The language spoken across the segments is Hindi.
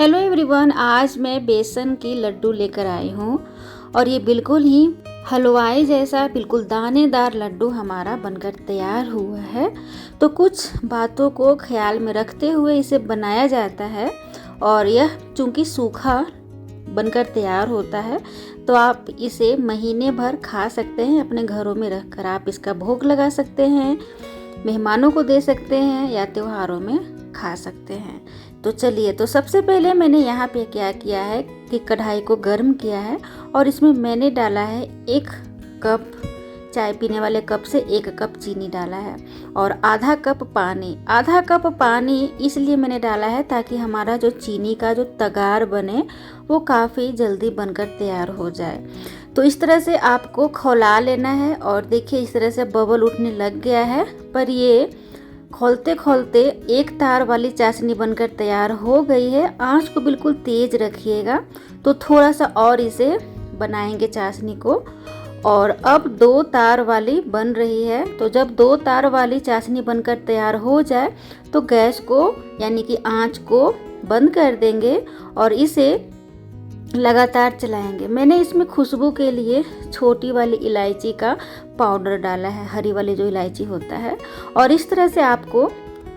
हेलो एवरीवन, आज मैं बेसन की लड्डू लेकर आई हूँ और ये बिल्कुल ही हलवाई जैसा बिल्कुल दानेदार लड्डू हमारा बनकर तैयार हुआ है। तो कुछ बातों को ख्याल में रखते हुए इसे बनाया जाता है और यह चूँकि सूखा बनकर तैयार होता है तो आप इसे महीने भर खा सकते हैं। अपने घरों में रखकर आप इसका भोग लगा सकते हैं, मेहमानों को दे सकते हैं या त्योहारों में खा सकते हैं। तो चलिए, तो सबसे पहले मैंने यहाँ पे क्या किया है कि कढ़ाई को गर्म किया है और इसमें मैंने डाला है 1 कप, चाय पीने वाले कप से 1 कप चीनी डाला है और आधा कप पानी इसलिए मैंने डाला है ताकि हमारा जो चीनी का जो तगार बने वो काफ़ी जल्दी बनकर तैयार हो जाए। तो इस तरह से आपको खौला लेना है और देखिए इस तरह से बबल उठने लग गया है, पर ये खोलते खोलते एक तार वाली चाशनी बनकर तैयार हो गई है। आंच को बिल्कुल तेज रखिएगा। तो थोड़ा सा और इसे बनाएंगे चाशनी को। और अब 2 तार वाली बन रही है। तो जब 2 तार वाली चाशनी बनकर तैयार हो जाए तो गैस को यानी कि आंच को बंद कर देंगे और इसे लगातार चलाएंगे। मैंने इसमें खुशबू के लिए छोटी वाली इलायची का पाउडर डाला है, हरी वाली जो इलायची होता है। और इस तरह से आपको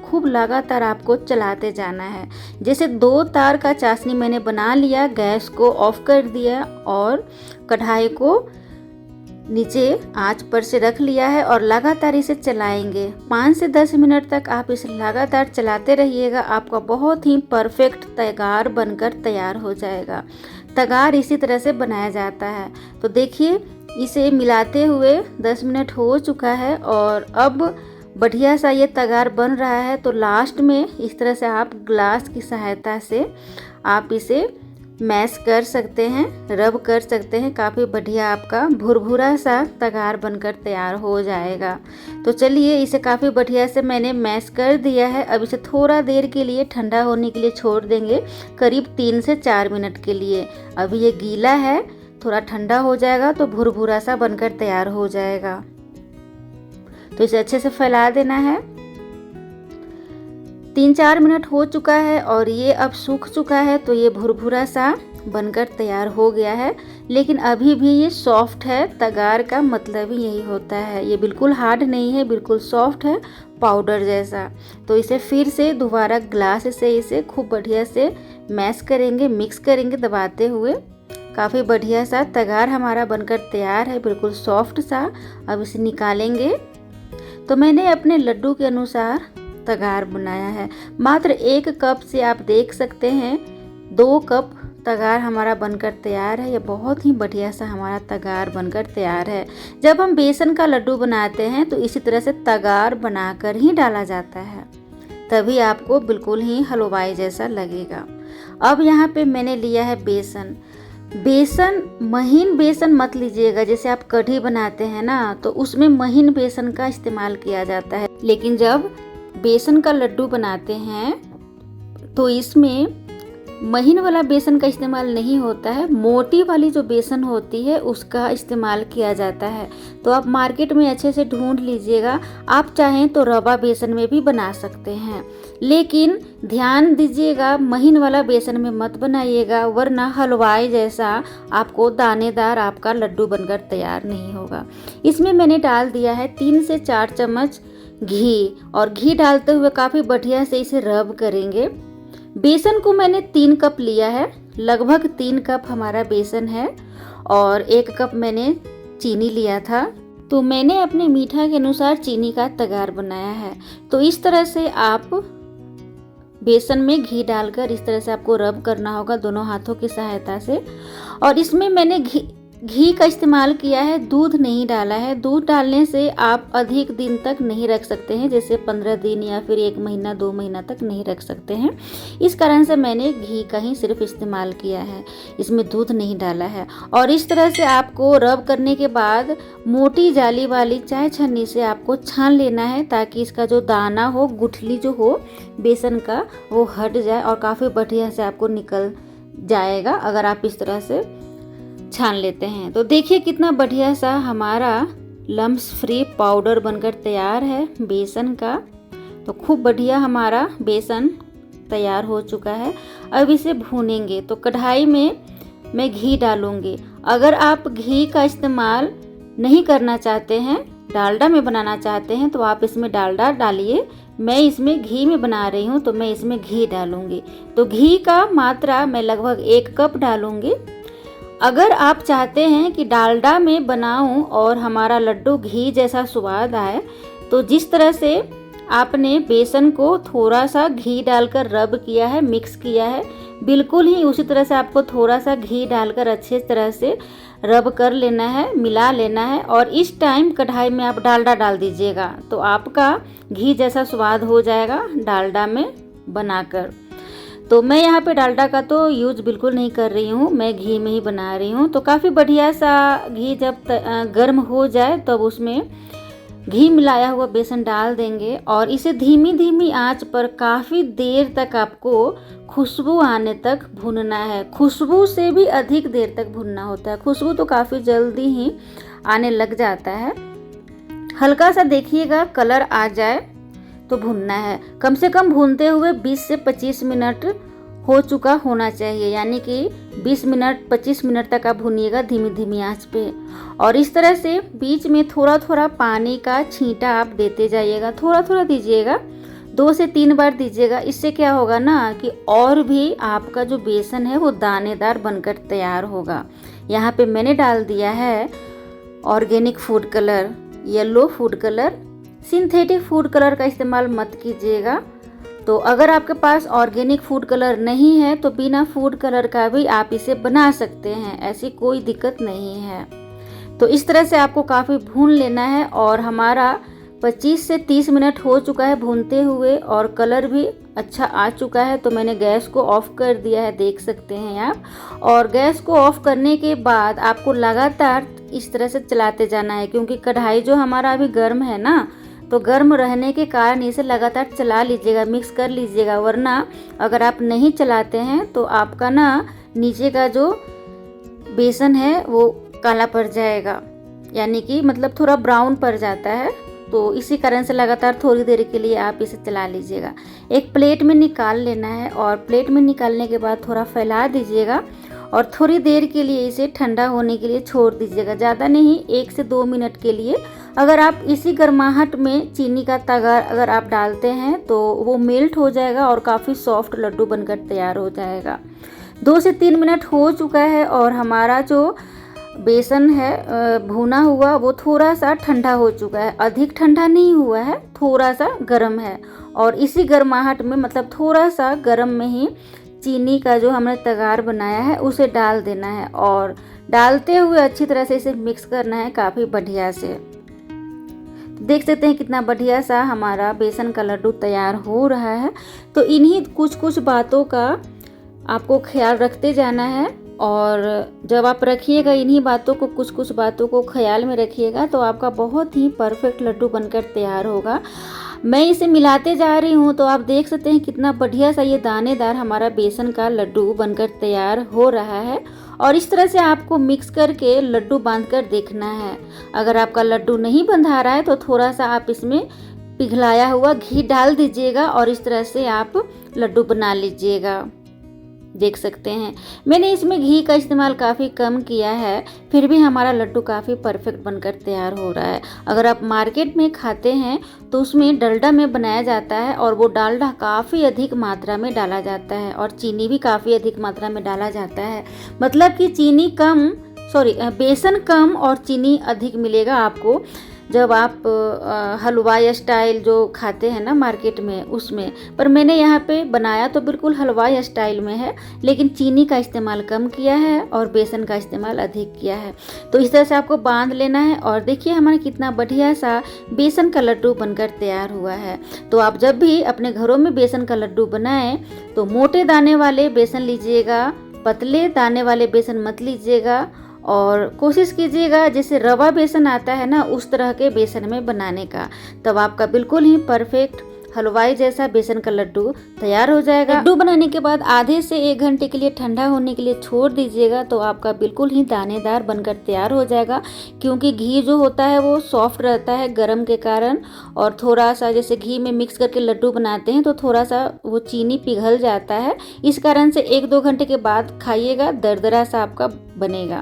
खूब लगातार आपको चलाते जाना है। जैसे 2 तार का चाशनी मैंने बना लिया, गैस को ऑफ कर दिया और कढ़ाई को नीचे आंच पर से रख लिया है और लगातार इसे चलाएंगे। 5 से 10 मिनट तक आप इसे लगातार चलाते रहिएगा। आपका बहुत ही परफेक्ट तगार बनकर तैयार हो जाएगा। तगार इसी तरह से बनाया जाता है। तो देखिए इसे मिलाते हुए 10 मिनट हो चुका है और अब बढ़िया सा ये तगार बन रहा है। तो लास्ट में इस तरह से आप ग्लास की सहायता से आप इसे मैश कर सकते हैं, रब कर सकते हैं। काफ़ी बढ़िया आपका भुरभुरा सा तगार बनकर तैयार हो जाएगा। तो चलिए, इसे काफ़ी बढ़िया से मैंने मैश कर दिया है। अब इसे थोड़ा देर के लिए ठंडा होने के लिए छोड़ देंगे, करीब 3 से 4 मिनट के लिए। अभी ये गीला है, थोड़ा ठंडा हो जाएगा तो भुरभुरा सा बनकर तैयार हो जाएगा। तो इसे अच्छे से फैला देना है। 3-4 मिनट हो चुका है और ये अब सूख चुका है। तो ये भुरभुरा सा बनकर तैयार हो गया है, लेकिन अभी भी ये सॉफ्ट है। तगार का मतलब ही यही होता है, ये बिल्कुल हार्ड नहीं है, बिल्कुल सॉफ्ट है, पाउडर जैसा। तो इसे फिर से दोबारा ग्लास से इसे खूब बढ़िया से मैश करेंगे, मिक्स करेंगे दबाते हुए। काफ़ी बढ़िया सा तगार हमारा बनकर तैयार है, बिल्कुल सॉफ्ट सा। अब इसे निकालेंगे। तो मैंने अपने लड्डू के अनुसार तगार बनाया है। मात्र 1 कप से आप देख सकते हैं 2 कप तगार हमारा बनकर तैयार है। ये बहुत ही बढ़िया सा हमारा तगार बनकर तैयार है। जब हम बेसन का लड्डू बनाते हैं तो इसी तरह से तगार बनाकर ही डाला जाता है, तभी आपको बिल्कुल ही हलवाई जैसा लगेगा। अब यहाँ पे मैंने लिया है बेसन। महीन बेसन मत लीजिएगा। जैसे आप कढ़ी बनाते हैं ना, तो उसमें महीन बेसन का इस्तेमाल किया जाता है, लेकिन जब बेसन का लड्डू बनाते हैं तो इसमें महीन वाला बेसन का इस्तेमाल नहीं होता है। मोटी वाली जो बेसन होती है उसका इस्तेमाल किया जाता है। तो आप मार्केट में अच्छे से ढूंढ लीजिएगा। आप चाहें तो रवा बेसन में भी बना सकते हैं, लेकिन ध्यान दीजिएगा महीन वाला बेसन में मत बनाइएगा, वरना हलवाई जैसा आपको दानेदार आपका लड्डू बनकर तैयार नहीं होगा। इसमें मैंने डाल दिया है 3 से 4 चम्मच घी और घी डालते हुए काफ़ी बढ़िया से इसे रब करेंगे। बेसन को मैंने 3 कप लिया है, लगभग 3 कप हमारा बेसन है और 1 कप मैंने चीनी लिया था। तो मैंने अपने मीठा के अनुसार चीनी का तगार बनाया है। तो इस तरह से आप बेसन में घी डालकर इस तरह से आपको रब करना होगा दोनों हाथों की सहायता से। और इसमें मैंने घी का इस्तेमाल किया है, दूध नहीं डाला है। दूध डालने से आप अधिक दिन तक नहीं रख सकते हैं, जैसे 15 दिन या फिर 1 महीना 2 महीना तक नहीं रख सकते हैं। इस कारण से मैंने घी का ही सिर्फ इस्तेमाल किया है, इसमें दूध नहीं डाला है। और इस तरह से आपको रब करने के बाद मोटी जाली वाली चाय छन्नी से आपको छान लेना है, ताकि इसका जो दाना हो, गुठली जो हो बेसन का, वो हट जाए और काफ़ी बढ़िया से आपको निकल जाएगा अगर आप इस तरह से छान लेते हैं। तो देखिए कितना बढ़िया सा हमारा लम्स फ्री पाउडर बनकर तैयार है बेसन का। तो खूब बढ़िया हमारा बेसन तैयार हो चुका है। अब इसे भूनेंगे। तो कढ़ाई में मैं घी डालूंगी। अगर आप घी का इस्तेमाल नहीं करना चाहते हैं, डालडा में बनाना चाहते हैं, तो आप इसमें डालडा डालिए। मैं इसमें घी में बना रही हूँ तो मैं इसमें घी डालूंगी। तो घी का मात्रा मैं लगभग 1 कप डालूंगी। अगर आप चाहते हैं कि डालडा में बनाऊं और हमारा लड्डू घी जैसा स्वाद आए, तो जिस तरह से आपने बेसन को थोड़ा सा घी डालकर रब किया है, मिक्स किया है, बिल्कुल ही उसी तरह से आपको थोड़ा सा घी डालकर अच्छे तरह से रब कर लेना है, मिला लेना है। और इस टाइम कढ़ाई में आप डालडा डाल दीजिएगा तो आपका घी जैसा स्वाद हो जाएगा डालडा में बनाकर। तो मैं यहाँ पे डालडा का तो यूज बिल्कुल नहीं कर रही हूँ, मैं घी में ही बना रही हूँ। तो काफ़ी बढ़िया सा घी जब गर्म हो जाए तब उसमें घी मिलाया हुआ बेसन डाल देंगे और इसे धीमी धीमी आंच पर काफ़ी देर तक आपको खुशबू आने तक भूनना है। खुशबू से भी अधिक देर तक भूनना होता है। खुशबू तो काफ़ी जल्दी ही आने लग जाता है। हल्का सा देखिएगा कलर आ जाए तो भूनना है। कम से कम भूनते हुए 20 से 25 मिनट हो चुका होना चाहिए, यानी कि 20 मिनट 25 मिनट तक आप भूनिएगा धीमी धीमी आंच पे। और इस तरह से बीच में थोड़ा थोड़ा पानी का छींटा आप देते जाइएगा, थोड़ा थोड़ा दीजिएगा, 2 से 3 बार दीजिएगा। इससे क्या होगा ना कि और भी आपका जो बेसन है वो दानेदार बनकर तैयार होगा। यहाँ पे मैंने डाल दिया है organic food colour, yellow food colour. Synthetic food colour का इस्तेमाल मत कीजिएगा। तो अगर आपके पास ऑर्गेनिक फूड कलर नहीं है तो बिना फूड कलर का भी आप इसे बना सकते हैं, ऐसी कोई दिक्कत नहीं है। तो इस तरह से आपको काफ़ी भून लेना है। और हमारा 25 से 30 मिनट हो चुका है भूनते हुए और कलर भी अच्छा आ चुका है। तो मैंने गैस को ऑफ कर दिया है, देख सकते हैं आप। और गैस को ऑफ करने के बाद आपको लगातार इस तरह से चलाते जाना है, क्योंकि कढ़ाई जो हमारा अभी गर्म है ना, तो गर्म रहने के कारण इसे लगातार चला लीजिएगा, मिक्स कर लीजिएगा। वरना अगर आप नहीं चलाते हैं तो आपका ना नीचे का जो बेसन है वो काला पड़ जाएगा, यानी कि मतलब थोड़ा ब्राउन पड़ जाता है। तो इसी कारण से लगातार थोड़ी देर के लिए आप इसे चला लीजिएगा। एक प्लेट में निकाल लेना है और प्लेट में निकालने के बाद थोड़ा फैला दीजिएगा और थोड़ी देर के लिए इसे ठंडा होने के लिए छोड़ दीजिएगा, ज़्यादा नहीं, 1 से 2 मिनट के लिए। अगर आप इसी गर्माहट में चीनी का तगार अगर आप डालते हैं तो वो मेल्ट हो जाएगा और काफ़ी सॉफ्ट लड्डू बनकर तैयार हो जाएगा। 2 से 3 मिनट हो चुका है और हमारा जो बेसन है भुना हुआ वो थोड़ा सा ठंडा हो चुका है, अधिक ठंडा नहीं हुआ है, थोड़ा सा गर्म है। और इसी गर्माहट में मतलब थोड़ा सा गर्म में ही चीनी का जो हमने तगार बनाया है उसे डाल देना है और डालते हुए अच्छी तरह से इसे मिक्स करना है काफ़ी बढ़िया से। देख सकते हैं कितना बढ़िया सा हमारा बेसन का लड्डू तैयार हो रहा है। तो इन्हीं कुछ कुछ बातों का आपको ख्याल रखते जाना है और जब आप रखिएगा इन्हीं बातों को, कुछ कुछ बातों को ख्याल में रखिएगा तो आपका बहुत ही परफेक्ट लड्डू बनकर तैयार होगा। मैं इसे मिलाते जा रही हूँ तो आप देख सकते हैं कितना बढ़िया सा ये दानेदार हमारा बेसन का लड्डू बनकर तैयार हो रहा है। और इस तरह से आपको मिक्स करके लड्डू बांधकर देखना है। अगर आपका लड्डू नहीं बंधा रहा है तो थोड़ा सा आप इसमें पिघलाया हुआ घी डाल दीजिएगा और इस तरह से आप लड्डू बना लीजिएगा। देख सकते हैं मैंने इसमें घी का इस्तेमाल काफ़ी कम किया है, फिर भी हमारा लड्डू काफ़ी परफेक्ट बनकर तैयार हो रहा है। अगर आप मार्केट में खाते हैं तो उसमें डालडा में बनाया जाता है और वो डालडा काफ़ी अधिक मात्रा में डाला जाता है और चीनी भी काफ़ी अधिक मात्रा में डाला जाता है। मतलब कि बेसन कम और चीनी अधिक मिलेगा आपको जब आप हलवाई स्टाइल जो खाते हैं ना मार्केट में उसमें। पर मैंने यहाँ पे बनाया तो बिल्कुल हलवाई स्टाइल में है, लेकिन चीनी का इस्तेमाल कम किया है और बेसन का इस्तेमाल अधिक किया है। तो इस तरह से आपको बांध लेना है और देखिए हमारा कितना बढ़िया सा बेसन का लड्डू बनकर तैयार हुआ है। तो आप जब भी अपने घरों में बेसन का लड्डू बनाएं तो मोटे दाने वाले बेसन लीजिएगा, पतले दाने वाले बेसन मत लीजिएगा। और कोशिश कीजिएगा जैसे रवा बेसन आता है ना उस तरह के बेसन में बनाने का, तब आपका बिल्कुल ही परफेक्ट हलवाई जैसा बेसन का लड्डू तैयार हो जाएगा। लड्डू बनाने के बाद आधे से 1 घंटे के लिए ठंडा होने के लिए छोड़ दीजिएगा, तो आपका बिल्कुल ही दानेदार बनकर तैयार हो जाएगा। क्योंकि घी जो होता है वो सॉफ्ट रहता है गर्म के कारण, और थोड़ा सा जैसे घी में मिक्स करके लड्डू बनाते हैं तो थोड़ा सा वो चीनी पिघल जाता है। इस कारण से 1-2 घंटे के बाद खाइएगा, दरदरा सा आपका बनेगा।